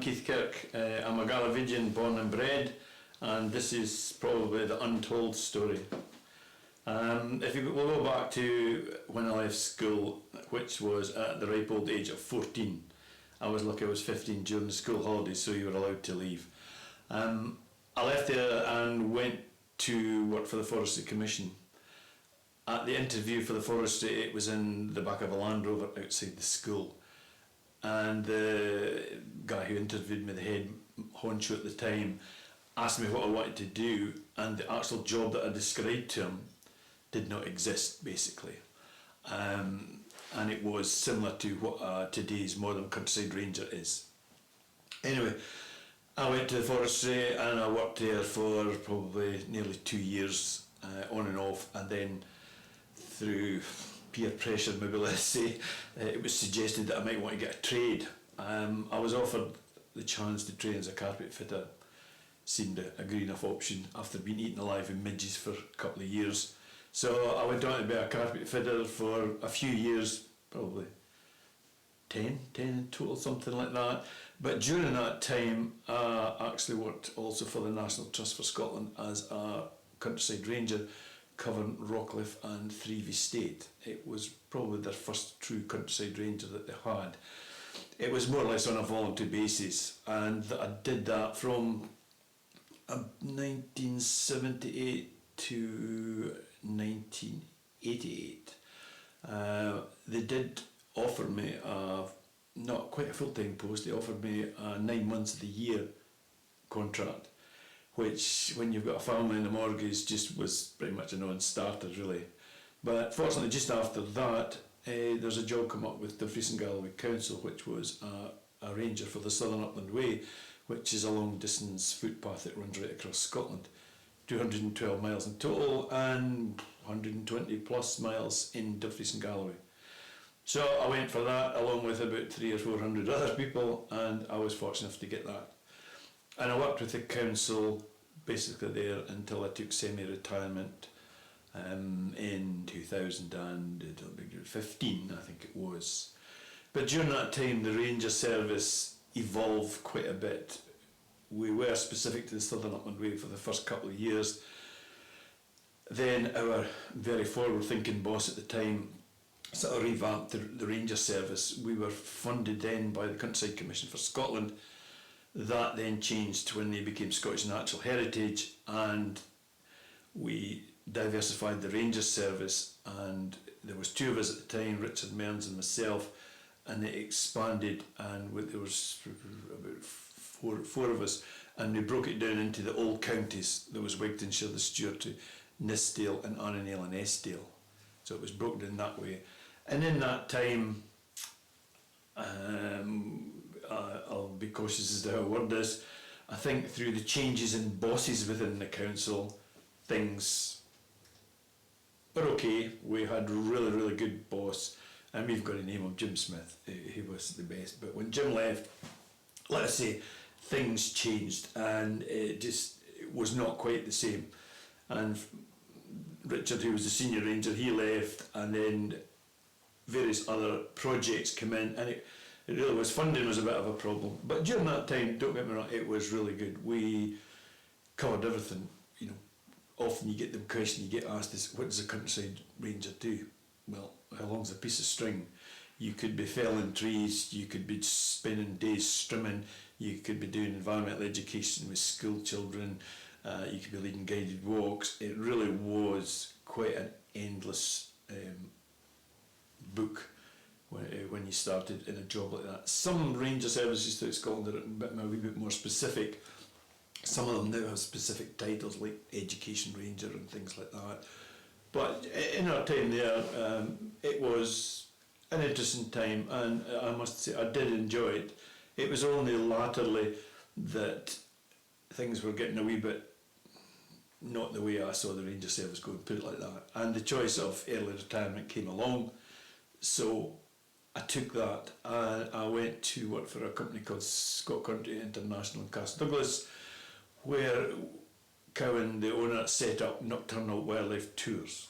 I'm Keith Kirk. I'm a Galavidian born and bred, and this is probably the untold story. We'll go back to when I left school, which was at the ripe old age of 14. I was lucky I was 15 during the school holidays, so you were allowed to leave. I left there and went to work for the Forestry Commission. At the interview for the forestry, it was in the back of a Land Rover outside the school. And the guy who interviewed me, the head honcho at the time, asked me what I wanted to do, and the actual job that I described to him did not exist, basically. And it was similar to what today's modern countryside ranger is. Anyway, I went to the forestry and I worked there for probably nearly 2 years, on and off, and then through peer pressure, maybe let's say, it was suggested that I might want to get a trade. I was offered the chance to train as a carpet fitter. Seemed a good enough option after being eaten alive in midges for a couple of years. So I went on to be a carpet fitter for a few years, probably 10 in total, something like that. But during that time, I actually worked also for the National Trust for Scotland as a countryside ranger, covering Rockcliffe and Threave Estate. It was probably their first true countryside ranger that they had. It was more or less on a voluntary basis, and I did that from 1978 to 1988. They did offer me not quite a full-time post. They offered me a 9 months of the year contract, which, when you've got a family and a mortgage, just was pretty much a non-starter, really. But fortunately, just after that, there's a job come up with Dumfries and Galloway Council, which was a ranger for the Southern Upland Way, which is a long-distance footpath that runs right across Scotland. 212 miles in total and 120 plus miles in Dumfries and Galloway. So I went for that along with about 300 or 400 other people, and I was fortunate enough to get that. And I worked with the council basically there until I took semi-retirement in 2015, I think it was. But during that time, the Ranger service evolved quite a bit. We were specific to the Southern Upland Way for the first couple of years. Then our very forward-thinking boss at the time sort of revamped the Ranger service. We were funded then by the Countryside Commission for Scotland. That then changed when they became Scottish Natural Heritage, and we diversified the Rangers service, and there was 2 of us at the time, Richard Mearns and myself, and it expanded, and there was about four of us, and we broke it down into the old counties. There was Wigtonshire, the Stewartry, Nithsdale and Annandale and Eskdale. So it was broken down that way. And in that time, I'll be cautious as to how I word this, I think through the changes in bosses within the council, things were okay. We had a really good boss, and we've got to name him Jim Smith. He was the best. But when Jim left, let us say, things changed, and it was not quite the same. And Richard, who was the senior ranger, he left, and then various other projects came in, and it really was, funding was a bit of a problem. But during that time, don't get me wrong, it was really good. We covered everything. You know, often you get the question, you get asked this, what does a countryside ranger do? Well, how long's a piece of string? You could be felling trees, you could be spending days strimming, you could be doing environmental education with school children, you could be leading guided walks. It really was quite an endless book when you started in a job like that. Some ranger services throughout Scotland are a wee bit more specific. Some of them now have specific titles like education ranger and things like that. But in our time there, it was an interesting time, and I must say I did enjoy it. It was only latterly that things were getting a wee bit not the way I saw the Ranger service going, put it like that. And the choice of early retirement came along, so I took that and I went to work for a company called Scott Country International in Castle Douglas, where Cowan, the owner, set up nocturnal wildlife tours.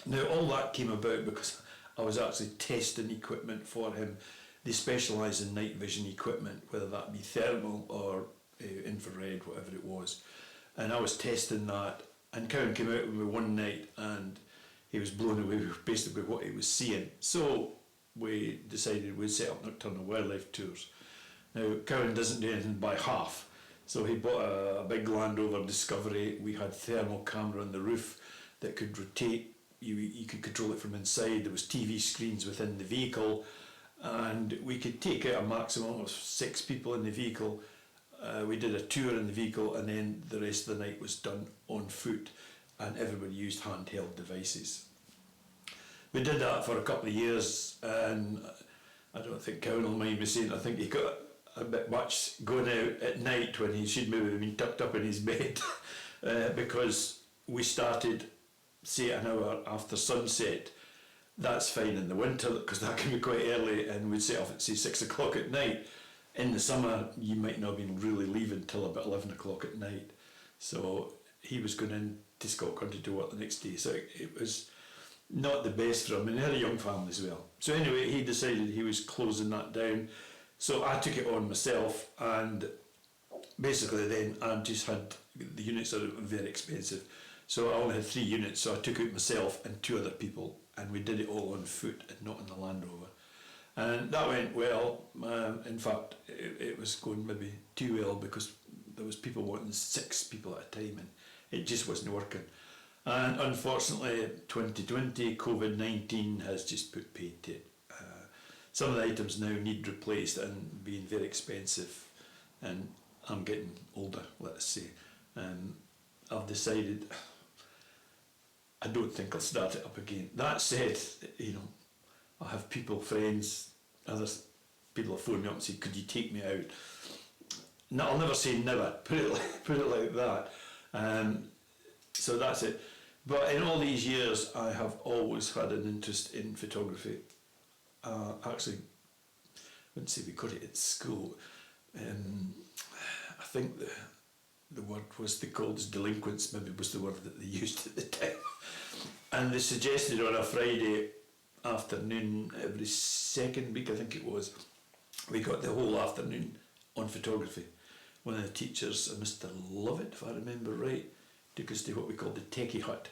Now all that came about because I was actually testing equipment for him they specialise in night vision equipment, whether that be thermal or infrared, whatever it was. And I was testing that, and Cowan came out with me one night and he was blown away with basically what he was seeing. So we decided we'd set up nocturnal wildlife tours. Now, Cowan doesn't do anything by half, so he bought a big Land Rover Discovery. We had thermal camera on the roof that could rotate. You could control it from inside. There was TV screens within the vehicle, and we could take out a maximum of 6 people in the vehicle. We did a tour in the vehicle, and then the rest of the night was done on foot, and everybody used handheld devices. We did that for a couple of years, and I don't think Cowan will mind me saying, I think he got a bit much going out at night when he should maybe have been tucked up in his bed because we started, say, an hour after sunset. That's fine in the winter because that can be quite early, and we'd set off at, say, 6 o'clock at night. In the summer, you might not have been really leaving till about 11 o'clock at night. So he was going in to Scott Country to work the next day. So it was not the best for him, and he had a young family as well. So anyway, he decided he was closing that down. So I took it on myself, and basically then I just had, the units are very expensive. So I only had 3 units, so I took it myself and 2 other people, and we did it all on foot and not in the Land Rover. And that went well. In fact, it was going maybe too well because there was people wanting 6 people at a time, and it just wasn't working. And unfortunately, 2020, COVID-19 has just put paid to it. Some of the items now need replaced and being very expensive, and I'm getting older, let us say. I've decided I don't think I'll start it up again. That said, you know, I have people, friends, other people have phoned me up and said, could you take me out? No, I'll never say never, put it like that. So that's it. But in all these years, I have always had an interest in photography. Actually, I wouldn't say we got it at school. I think the word was, they called us delinquents, maybe was the word that they used at the time. And they suggested on a Friday afternoon, every second week, I think it was, we got the whole afternoon on photography. One of the teachers, Mr. Lovett, if I remember right, took us to what we called the techie hut,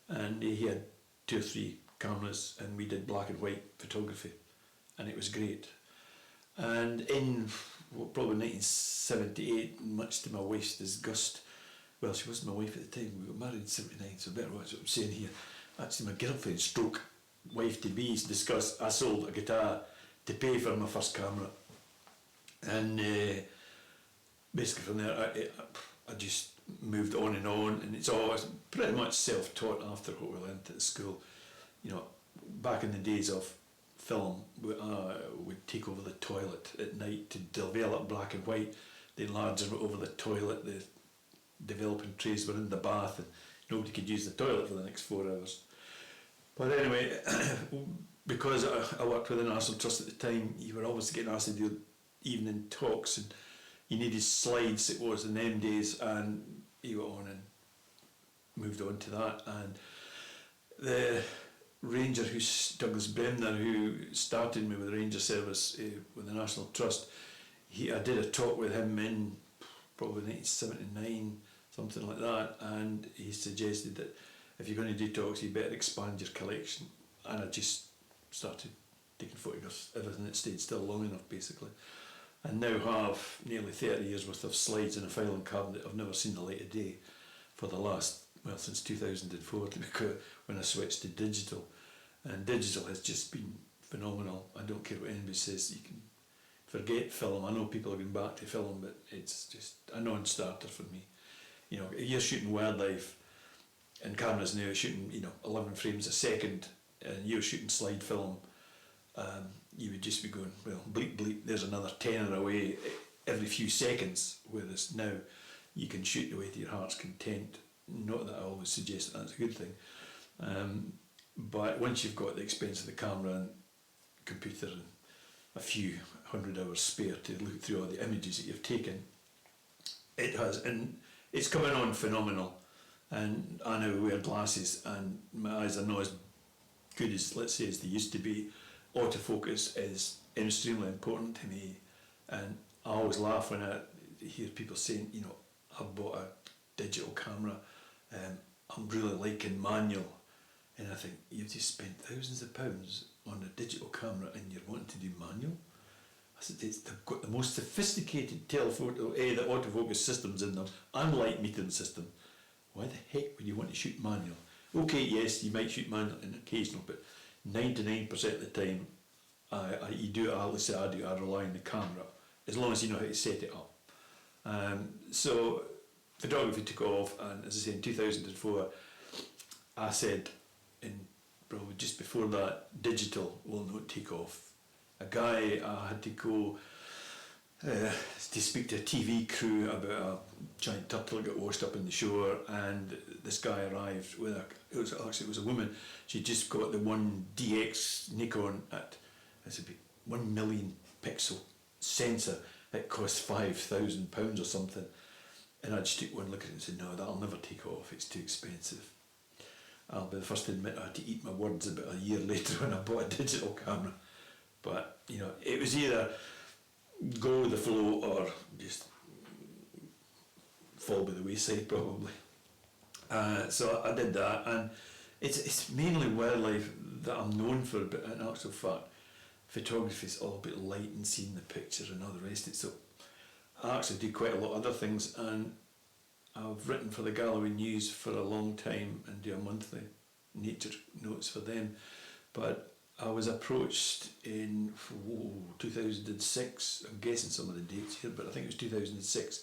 and he had 2 or 3 cameras, and we did black and white photography, and it was great. And in probably 1978, much to my wife's disgust, well, she wasn't my wife at the time, we got married in 79, so better watch what I'm saying here. Actually, my girlfriend stroke wife-to-be's disgust, I sold a guitar to pay for my first camera. And basically from there, I just moved on, and it's always pretty much self-taught after what we learned at school. You know, back in the days of film, we'd take over the toilet at night to develop black and white. The enlargers were over the toilet, the developing trays were in the bath, and nobody could use the toilet for the next 4 hours. But anyway, because I worked with the National Trust at the time, you were always getting asked to do evening talks, and you needed slides, it was in them days, and you went on and moved on to that. And the ranger, Douglas Bremner, who started me with the ranger service with the National Trust, I did a talk with him in probably 1979, something like that, and he suggested that if you're going to do talks, you better expand your collection. And I just started taking photographs, everything that stayed still long enough, basically. And now have nearly 30 years worth of slides in a filing cabinet. I've never seen the light of day for the last, well, since 2004, when I switched to digital. And digital has just been phenomenal. I don't care what anybody says, you can forget film. I know people are going back to film, but it's just a non-starter for me. You know, you're shooting wildlife, and cameras now are shooting, 11 frames a second, and you're shooting slide film. You would just be going, well, bleep, bleep, there's another tenner away every few seconds, whereas now you can shoot away to your heart's content. Not that I always suggest that that's a good thing, but once you've got the expense of the camera and computer and a few 100 hours spare to look through all the images that you've taken, it has, and it's coming on phenomenal. And I now wear glasses, and my eyes are not as good as, let's say, as they used to be. Autofocus is extremely important to me, and I always laugh when I hear people saying, you know, I bought a digital camera, I'm really liking manual, and I think you've just spent thousands of pounds on a digital camera and you're wanting to do manual. I said, they've got the most sophisticated the autofocus systems in them, and light metering system. Why the heck would you want to shoot manual? Okay, yes, you might shoot manual in occasional, but 99% of the time, you do, at least I do, I rely on the camera, as long as you know how to set it up. So photography took off, and as I say, in 2004, I said, probably just before that, digital will not take off. A guy, I had to go to speak to a TV crew about a giant turtle that got washed up in the shore, and this guy arrived with it was a woman. She just got the 1DX Nikon at, I said, 1 million pixel sensor. It cost £5,000 or something. And I just took one look at it and said, no, that'll never take off, it's too expensive. I'll be the first to admit I had to eat my words about a year later when I bought a digital camera. But, you know, it was either go with the flow or just fall by the wayside, probably. So I did that, and it's mainly wildlife that I'm known for, but in actual fact, photography is all about light and seeing the picture and all the rest of it. So I actually do quite a lot of other things, and I've written for the Galloway News for a long time and do a monthly nature notes for them. But I was approached in 2006, I'm guessing some of the dates here, but I think it was 2006,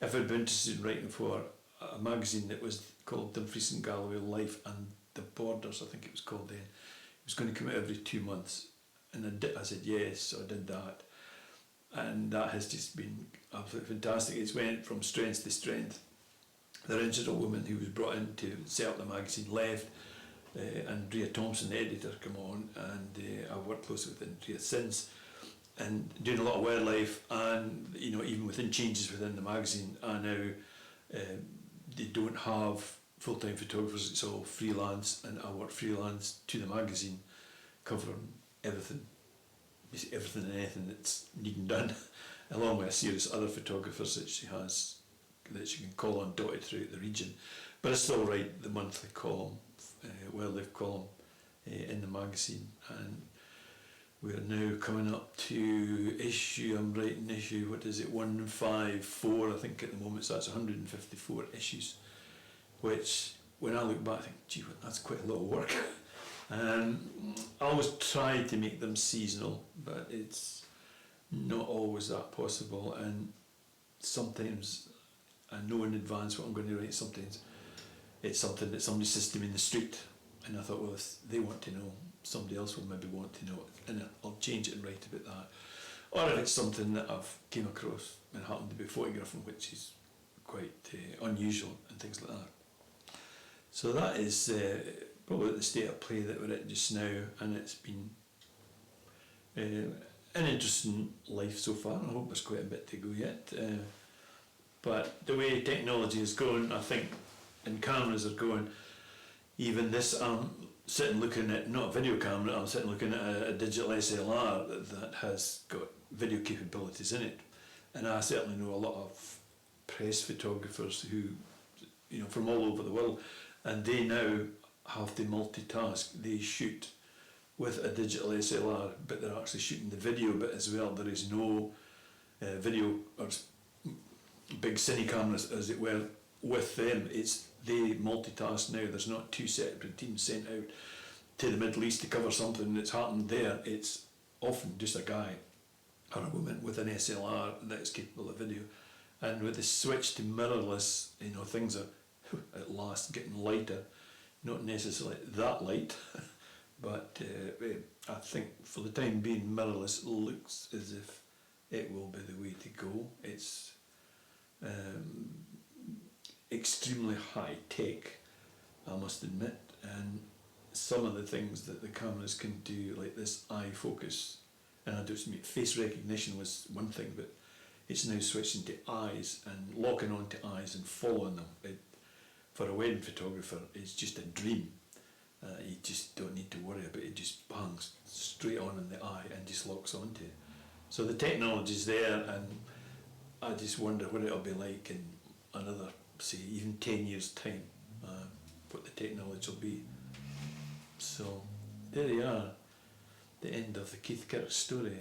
if I'd been interested in writing for a magazine that was called Dumfries and Galloway Life and the Borders, I think it was called then. It was going to come out every 2 months, and I said yes, so I did that. And that has just been absolutely fantastic. It's went from strength to strength. The original woman who was brought in to set up the magazine left, Andrea Thompson, the editor, come on, and I've worked closely with Andrea since, and doing a lot of wildlife, and you know, even within changes within the magazine, and now they don't have full-time photographers, it's all freelance, and I work freelance to the magazine, covering everything and anything that's needing done, along with a series of other photographers that she has, that she can call on dotted throughout the region. But I still write the monthly column, wildlife column in the magazine, and we're now coming up to I'm writing issue, 154 I think at the moment, so that's 154 issues, which when I look back I think, gee, that's quite a lot of work. I always try to make them seasonal, but it's not always that possible, and sometimes I know in advance what I'm going to write. Sometimes it's something that somebody says to me in the street, and I thought, well, if they want to know, somebody else will maybe want to know it, and I'll change it and write about that. Or if it's something that I've came across and happened to be photographing, which is quite unusual and things like that. So that is probably the state of play that we're at just now, and it's been an interesting life so far. I hope there's quite a bit to go yet. But the way technology is going, I think, and cameras are going, even this, I'm sitting looking at, not a video camera, I'm sitting looking at a digital SLR that has got video capabilities in it. And I certainly know a lot of press photographers who, you know, from all over the world, and they now have to multitask. They shoot with a digital SLR, but they're actually shooting the video bit as well. There is no video or big cine cameras, as it were, with them. They multitask now. There's not two separate teams sent out to the Middle East to cover something that's happened there. It's often just a guy or a woman with an SLR that's capable of video. And with the switch to mirrorless, you know, things are at last getting lighter. Not necessarily that light, but I think for the time being, mirrorless looks as if it will be the way to go. It's extremely high tech, I must admit, and some of the things that the cameras can do, like this eye focus, and I don't mean face recognition was one thing, but it's now switching to eyes and locking onto eyes and following them. For a wedding photographer, it's just a dream. You just don't need to worry about it. It just bangs straight on in the eye and just locks onto it. So the technology's there, and I just wonder what it'll be like in another, say, even 10 years' time, what the technology will be. So there you are, the end of the Keith Kirk story.